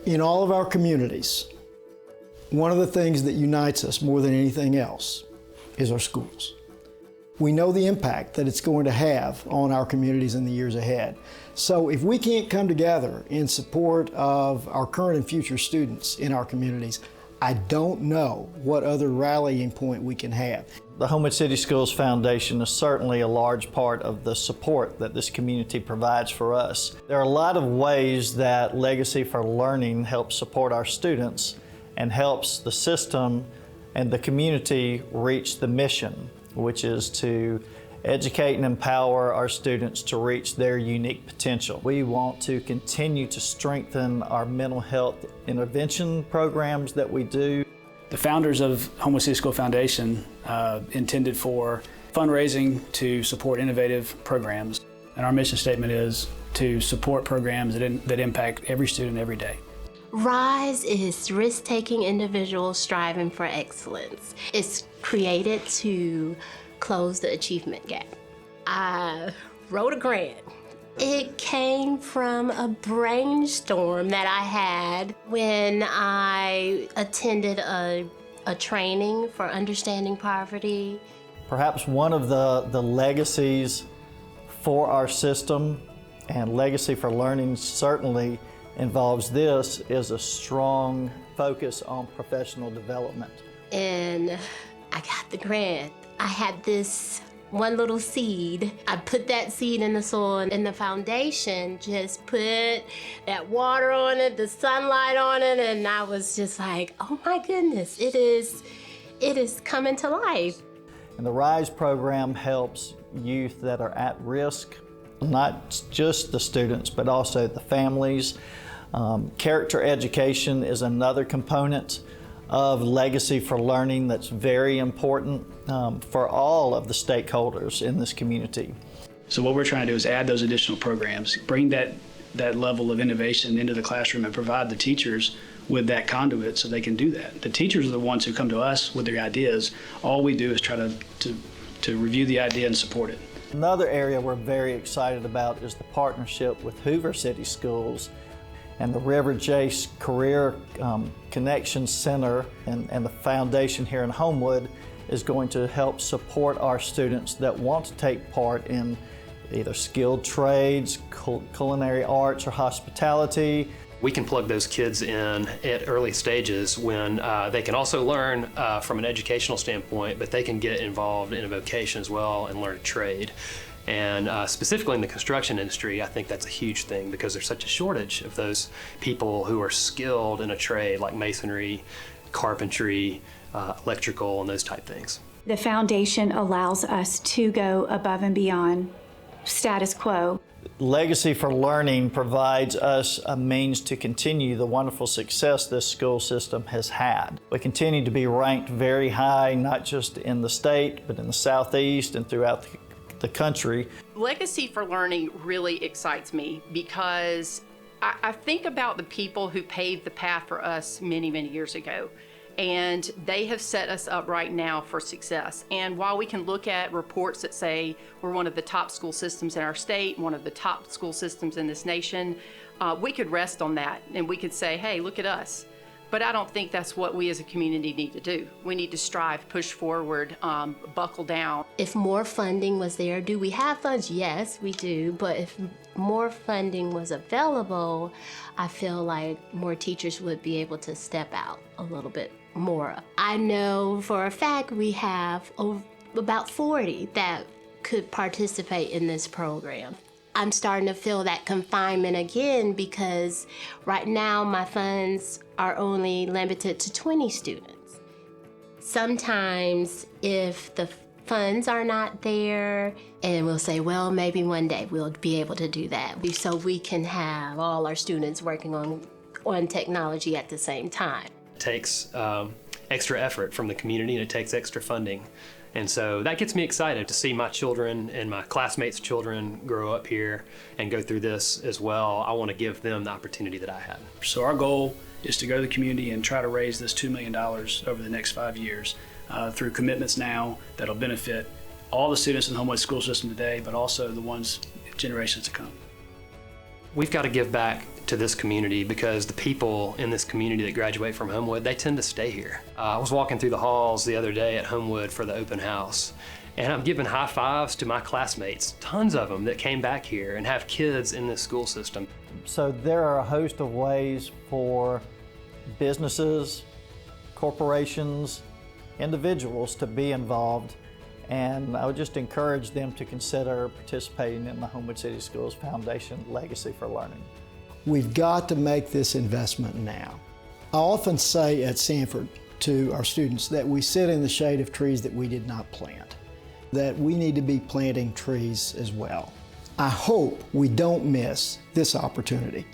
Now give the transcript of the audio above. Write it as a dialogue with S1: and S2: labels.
S1: In all of our communities, one of the things that unites us more than anything else is our schools. We know the impact that it's going to have on our communities in the years ahead. So if we can't come together in support of our current and future students in our communities, I don't know what other rallying point we can have.
S2: The Homewood City Schools Foundation is certainly a large part of the support that this community provides for us. There are a lot of ways that Legacy for Learning helps support our students and helps the system and the community reach the mission, which is to educate and empower our students to reach their unique potential. We want to continue to strengthen our mental health intervention programs that we do.
S3: The founders of Homewood City School Foundation intended for fundraising to support innovative programs. And our mission statement is to support programs that impact every student every day.
S4: RISE is risk-taking individuals striving for excellence. It's created to close the achievement gap. I wrote a grant. It came from a brainstorm that I had when I attended a training for understanding poverty.
S2: Perhaps one of the legacies for our system, and Legacy for Learning certainly involves this, is a strong focus on professional development.
S4: And I got the grant. I had this one little seed. I put that seed in the soil, and the foundation just put that water on it, the sunlight on it, and I was just like, oh my goodness, it is coming to life.
S2: And the RISE program helps youth that are at risk, not just the students, but also the families. Character education is another component of Legacy for Learning that's very important for all of the stakeholders in this community.
S3: So what we're trying to do is add those additional programs, bring that level of innovation into the classroom and provide the teachers with that conduit so they can do that. The teachers are the ones who come to us with their ideas. All we do is try to review the idea and support it.
S2: Another area we're very excited about is the partnership with Hoover City Schools and the River Jace Career Connection Center and the foundation here in Homewood is going to help support our students that want to take part in either skilled trades, culinary arts, or hospitality.
S5: We can plug those kids in at early stages when they can also learn from an educational standpoint, but they can get involved in a vocation as well and learn a trade. And specifically in the construction industry, I think that's a huge thing because there's such a shortage of those people who are skilled in a trade like masonry, carpentry, electrical, and those type things.
S6: The foundation allows us to go above and beyond status quo.
S2: Legacy for Learning provides us a means to continue the wonderful success this school system has had. We continue to be ranked very high, not just in the state, but in the Southeast and throughout the country.
S7: Legacy for Learning really excites me because I think about the people who paved the path for us many, many years ago. And they have set us up right now for success. And while we can look at reports that say we're one of the top school systems in our state, one of the top school systems in this nation, we could rest on that and we could say, hey, look at us. But I don't think that's what we as a community need to do. We need to strive, push forward, buckle down.
S4: If more funding was there, do we have funds? Yes, we do. But if more funding was available, I feel like more teachers would be able to step out a little bit more. I know for a fact we have about 40 that could participate in this program. I'm starting to feel that confinement again because right now my funds are only limited to 20 students. Sometimes if the funds are not there, and we'll say, well, maybe one day we'll be able to do that. So we can have all our students working on technology at the same time.
S5: It takes extra effort from the community and it takes extra funding. And so that gets me excited to see my children and my classmates' children grow up here and go through this as well. I want to give them the opportunity that I had.
S3: So our goal is to go to the community and try to raise this $2 million over the next 5 years through commitments now that'll benefit all the students in the Homewood school system today, but also the ones generations to come.
S5: We've got to give back to this community because the people in this community that graduate from Homewood, they tend to stay here. I was walking through the halls the other day at Homewood for the open house, and I'm giving high fives to my classmates, tons of them that came back here and have kids in this school system.
S2: So there are a host of ways for businesses, corporations, individuals to be involved, and I would just encourage them to consider participating in the Homewood City Schools Foundation Legacy for Learning.
S1: We've got to make this investment now. I often say at Sanford to our students that we sit in the shade of trees that we did not plant, that we need to be planting trees as well. I hope we don't miss this opportunity.